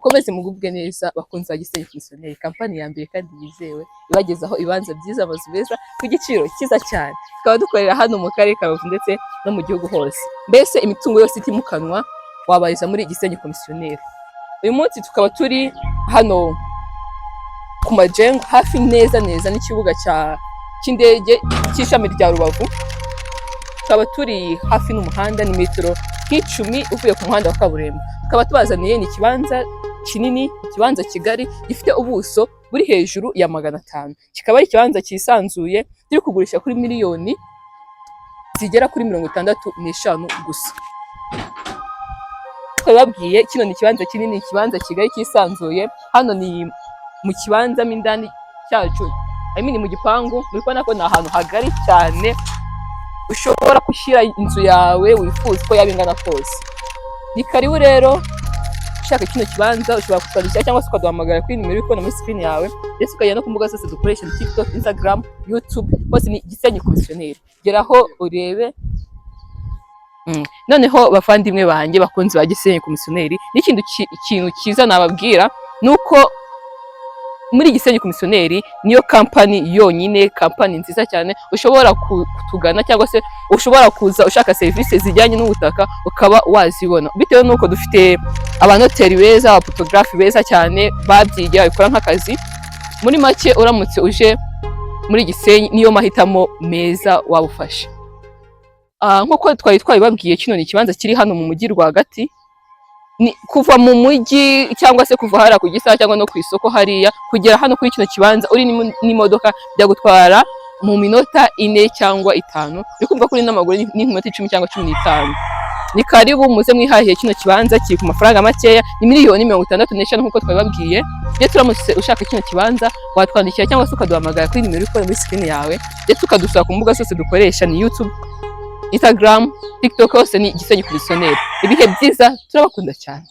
komeze mugubwe neza bakunzi ba Gisenyi Komisiyoneri, kampani ya mbere kandi yizewe ibagezaho ibibanza byiza, amazu meza ku giciro cyiza cyane. Tukaba dukorera hano mu karere ka Rubavu ndetse no mu gihugu hose. Mbese imitungo yose itimukanwa wabariza muri Gisenyi Komisiyoneri. Uyu munsi tukaba turi hano ku Majengo hafi neza n'ikibuga cy'indege cy'ishami rya Rubavu. Tukaba turi hafi n'umuhanda, ni metero nk'icumi uvuye ku muhanda wa kaburimbo. Tukaba tubazaniye ni ikibanza kinini, ikibanza kigari gifite ubuso buri hejuru ya 500. Kikaba ari ikibanza cyisanzuye turi kugurisha kuri miliyoni zigera kuri 65 gusa. Twababwiye kino ni ikibanza kinini, ikibanza kigari cyisanzuye. Hano ni mu kibanza mindani cyacu, mu gipangu. Muri kubona ko ni ahantu hagari cyane ushobora gushyira inzu yawe wifuza ko yabingana kose. Ni karibu rero, ushaka kino kibanza ushobora kutwandikira cyangwa se ukaduhamagara kuri nimero iri kubona muri screen yawe, ndetse ukajya no ku mbuga zose dukoresha TikTok, Instagram, YouTube, hose ni Gisenyi Komisiyoneri. Geraho urebe. Noneho bavandimwe banjye bakunzi ba Gisenyi Komisiyoneri, n'ikintu cyiza nababwira nuko muri Gisenyi Komisiyoneri niyo kampani yonyine, kampani nziza cyane ushobora kutugana cyangwa se ushobora kuza ushaka serivisi zijyanye n'ubutaka ukaba wazibona, bitewe nuko dufite abanoteri beza, abafotografi beza cyane babyigiye babikora nk'akazi. Muri make uramutse uje muri Gisenyi niyo mahitamo meza wabufashe. Nkuko twari twabibabwiye, kino ni ikibanza kiri hano mu mujyi rwagati. Ni kuva mu mujyi cyangwa se kuva hariya ku Gisaha cyangwa no ku isoko hariya kugera hano kuri kino kibanza uri n'imodoka byagutwara mu minota 4 cyangwa 5. Uri kumva kuri n'amaguru ni minota 10 cyangwa 15. Ni karibu muze mwihahiye. Kino kibanza kiri ku mafaranga makeya, ni miliyoni 65 nkuko twabibabwiye. Ndetse uramutse ushaka kino kibanza watwandikira cyangwa se ukaduhamagara kuri nimero iri muri screen yawe, ndetse ukadusura ku mbuga zose dukoresha, ni YouTube, Instagram, TikTok, hose ni Gisenyi Komisiyoneri. Ibihe byiza, turabakunda cyane.